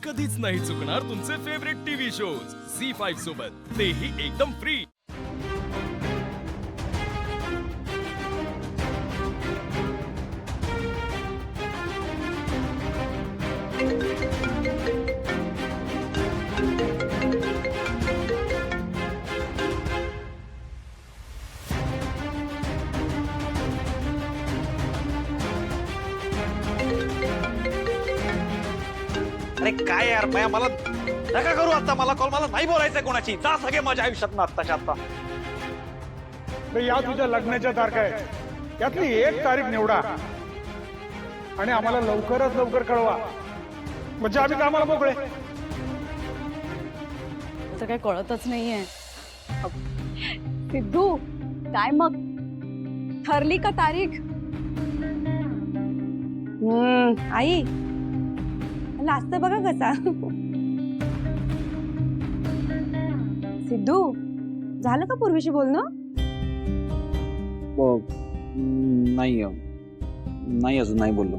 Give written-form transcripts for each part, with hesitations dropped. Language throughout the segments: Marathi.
कधीच नाही चुकणार तुमचे फेवरेट टीव्ही शोज झी5 सोबत, तेही एकदम फ्री। अरे काय यार मला नका करू आता, मला कॉल, मला नाही बोलायचंय कोणाची, जा सगळे माझ्या आयुष्यात ना आत्ताच्या आता। या तुझ्या लग्नाच्या तारखा आहेत, त्यातली एक तारीख निवडा आणि आम्हाला लवकरात लवकर कळवा, म्हणजे आम्ही कामाला मोकळे। असं काही कळतच नाहीये सिद्धू, काय मग ठरली का तारीख? आई लाजतोय बघा कसा। सिद्धू झालं का पूर्वीशी बोलणं? नाही अजून नाही बोललो।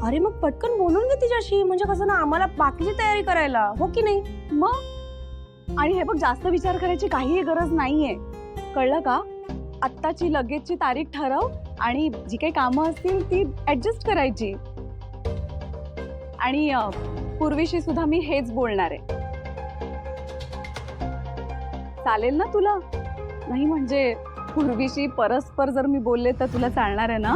अरे मग पटकन बोलून घे तिच्याशी, म्हणजे कसं ना आम्हाला बाकीची तयारी करायला, हो की नाही? मग आणि हे बघ, जास्त विचार करायची काहीही गरज नाहीये, कळलं का? आत्ताची लगेचची तारीख ठरव आणि जी काही कामं असतील ती ऍडजस्ट करायची। आणि पूर्वीशी सुद्धा मी हेच बोलणार आहे, चालेल ना तुला? नाही म्हणजे पूर्वीशी परस्पर जर मी बोलले तर तुला चालणार आहे ना?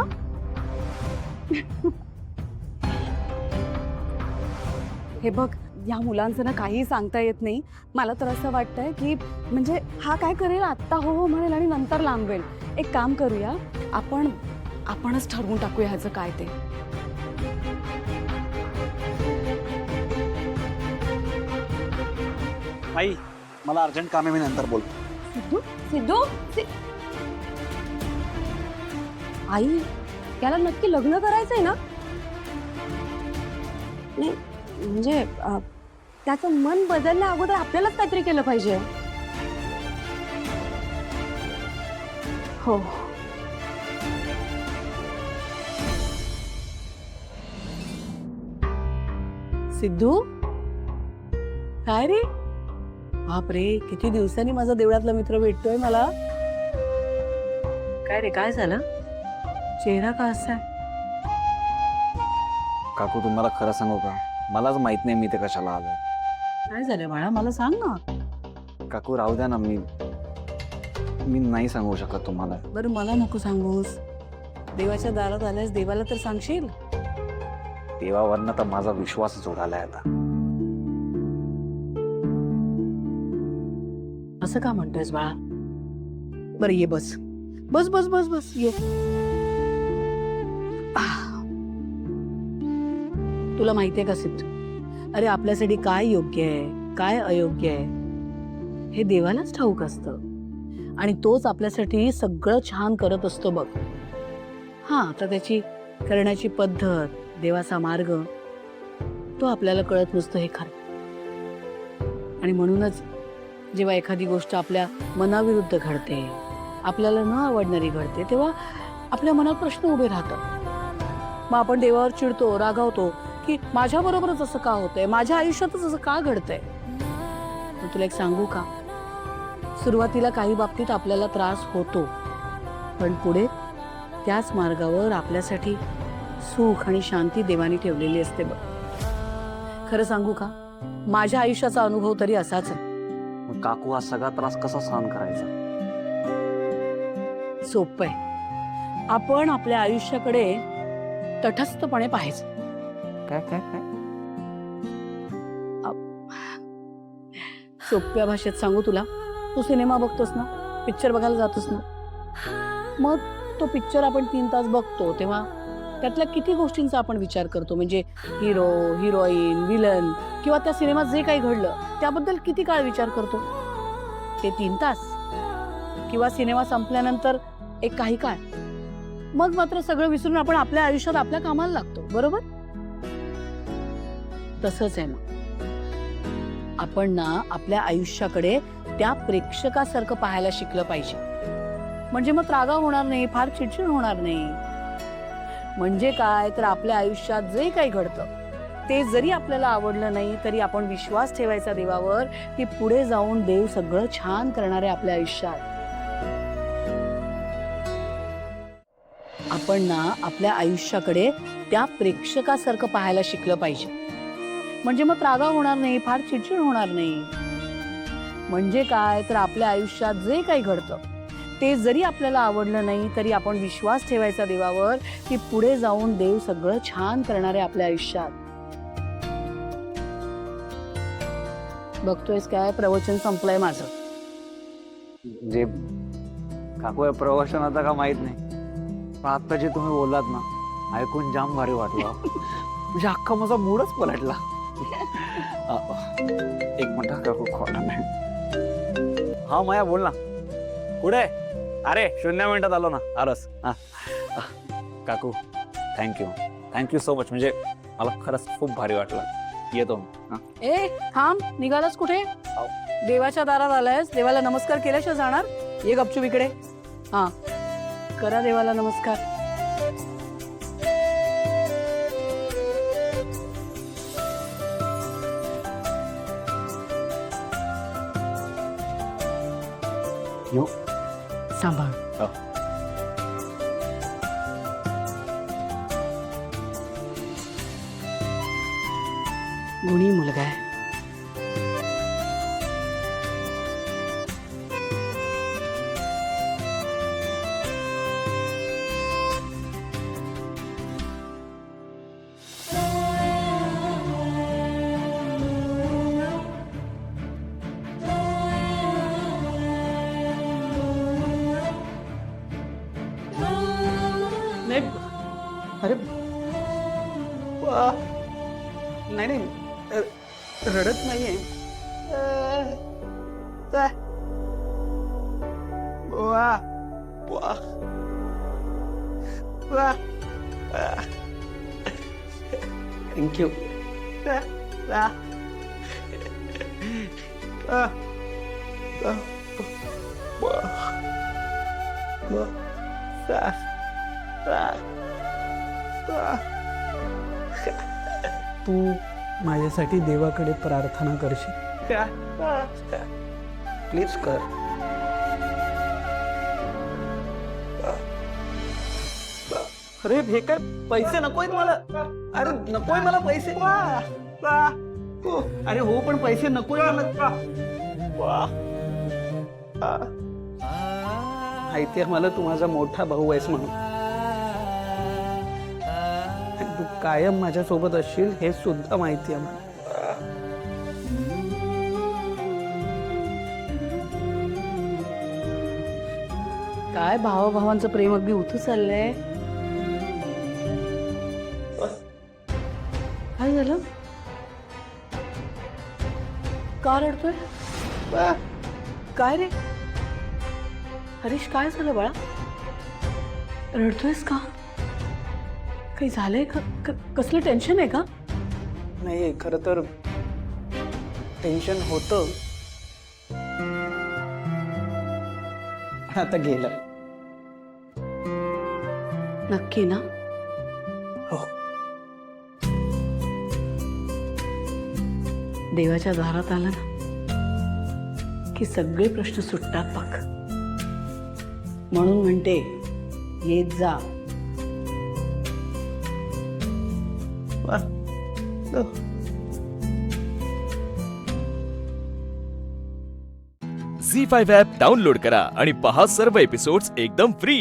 हे बघ, या मुलांचं ना काही सांगता येत नाही। मला तर असं वाटतंय की म्हणजे हा काय करेल, आत्ता हो हो म्हणेल आणि नंतर लांबवेल। एक काम करूया, आपणच ठरवून टाकूया ह्याचं काय ते। आई मला अर्जंट काम आहे, मी नंतर बोलतो। सिद्धू सिद्धू आई, याला नक्की लग्न करायचंय ना? नाही म्हणजे त्याचं मन बदलण्या अगोदर आपल्यालाच काहीतरी केलं पाहिजे। हो सिद्धू, काय रे? बापरे, किती दिवसांनी माझा देवळातला मित्र भेटतोय मला। काय रे, काय झालं? चेहरा का असा आहे? काकू तुम्हाला खरं सांगू का, मलाच माहित नाही मी ते कशाला आलोय। काय झालं बाळा, मला सांग ना। काकू राहू द्या ना, मी नाही सांगू शकत तुम्हाला। बरं मला नको सांगूस, देवाच्या दारात आल्यास देवाला तर सांगशील। देवावरनं तर माझा विश्वासच उडालाय आता। असं का म्हणतोयस बाळा? बरं ये, बस बस बस बस बस ये। तुला माहितीये का सिद्धू, अरे आपल्यासाठी काय योग्य आहे काय अयोग्य आहे हे देवालाच ठाऊक असतं, आणि तोच आपल्यासाठी सगळं छान करत असतो बघ। हा, आता त्याची करण्याची पद्धत, देवाचा मार्ग तो आपल्याला कळत नसतो, हे खरं। आणि म्हणूनच जेव्हा एखादी गोष्ट आपल्या मनाविरुद्ध घडते, आपल्याला न आवडणारी घडते, तेव्हा आपल्या मनात प्रश्न उभे राहतात। मग आपण देवावर चिडतो, रागावतो की माझ्या बरोबरच असं का होतंय, माझ्या आयुष्यातच असं का घडतंय। तुला एक सांगू का, सुरुवातीला काही बाबतीत आपल्याला त्रास होतो, पण पुढे त्याच मार्गावर आपल्यासाठी सुख आणि शांती देवाने ठेवलेली असते बघ। खरं सांगू का, माझ्या आयुष्याचा अनुभव तरी असाच आहे। मग काकू हा सगळा त्रास कसा सहन करायचा? सोपं आहे, आपण आपल्या आयुष्याकडे तटस्थपणे पाहायचं। काय काय काय सोप्या भाषेत सांगू तुला, तू सिनेमा बघतोस ना, पिक्चर बघायला जातोस ना, मग तो पिक्चर आपण 3 तास बघतो तेव्हा त्यातल्या किती गोष्टींचा आपण विचार करतो, म्हणजे हिरो, हिरोईन, विलन किंवा त्या सिनेमात जे काही घडलं त्याबद्दल किती काळ विचार करतो? ते 3 तास किंवा सिनेमा संपल्यानंतर एक काही काळ, मग मात्र सगळं विसरून आपण आपल्या आयुष्यात आपल्या कामाला लागतो, बरोबर? तसंच आहे ना, आपण ना आपल्या आयुष्याकडे त्या प्रेक्षकासारखं पाहायला शिकलं पाहिजे, म्हणजे मग रागा होणार नाही, फार चिडचिड होणार नाही। म्हणजे काय तर आपल्या आयुष्यात जे काही घडतं ते जरी आपल्याला आवडलं नाही तरी आपण विश्वास ठेवायचा देवावर की पुढे जाऊन देव सगळं छान करणार आहे आपल्या आयुष्यात. आपण ना आपल्या आयुष्याकडे त्या प्रेक्षकासारखं पाहायला शिकलं पाहिजे. म्हणजे मग त्रागा होणार नाही, फार चिडचिड होणार नाही. म्हणजे काय तर आपल्या आयुष्यात जे काही घडतं ते जरी आपल्याला आवडलं नाही तरी आपण विश्वास ठेवायचा देवावर की पुढे जाऊन देव सगळं छान करणार आहे आपल्या आयुष्यात. बघतोयस काय, प्रवचन संपलंय माझं. जे काकू प्रवचन होता का माहित नाही, पण आता जे तुम्ही बोललात ना ऐकून जाम भारी वाटलं. म्हणजे अख्खा माझा मूडच पलटला. एक मिनिट काकू खोला नाही. हा माया बोल ना. कुठे? अरे 0 मिनिटात आलो ना. आरस. काकू थँक्यू सो मच. म्हणजे मला खरंच खूप भारी वाटलं. येतो. ए थांब, निघालास कुठे? देवाच्या दारात आलायस, देवाला नमस्कार केल्याशिवाय जाणार? ये गपचूप इकडे. हा करा देवाला नमस्कार. येऊ. सांभाळ. गुणी मुलगा आहे. अरे नाही रडत नाहीये. थँक्यू. तू माझ्यासाठी देवाकडे प्रार्थना करशील? प्लीज कर. अरे हे काय, पैसे नकोय मला. अरे नकोय मला पैसे. अरे हो पण पैसे नकोय मला. माहितीये मला तू माझा मोठा भाऊ आहेस म्हणून. तू कायम माझ्या सोबत असशील हे सुद्धा माहिती आहे मला. काय भावाभावांचं प्रेम अगदी उतू चाललंय. काय झालं? का रडतोय? काय रे हरीश, काय झालं बाळा? रडतोयस का? काही झालंय का? कसलं टेन्शन आहे का? नाही, खरं तर टेन्शन होतं, पण आता गेलं. नक्की ना? हो. देवाच्या दारात आला ना की सगळे प्रश्न सुटतात बघ. म्हणून म्हणते येत जा. झी5 ॲप डाउनलोड करा आणि पहा सर्व एपिसोड्स एकदम फ्री.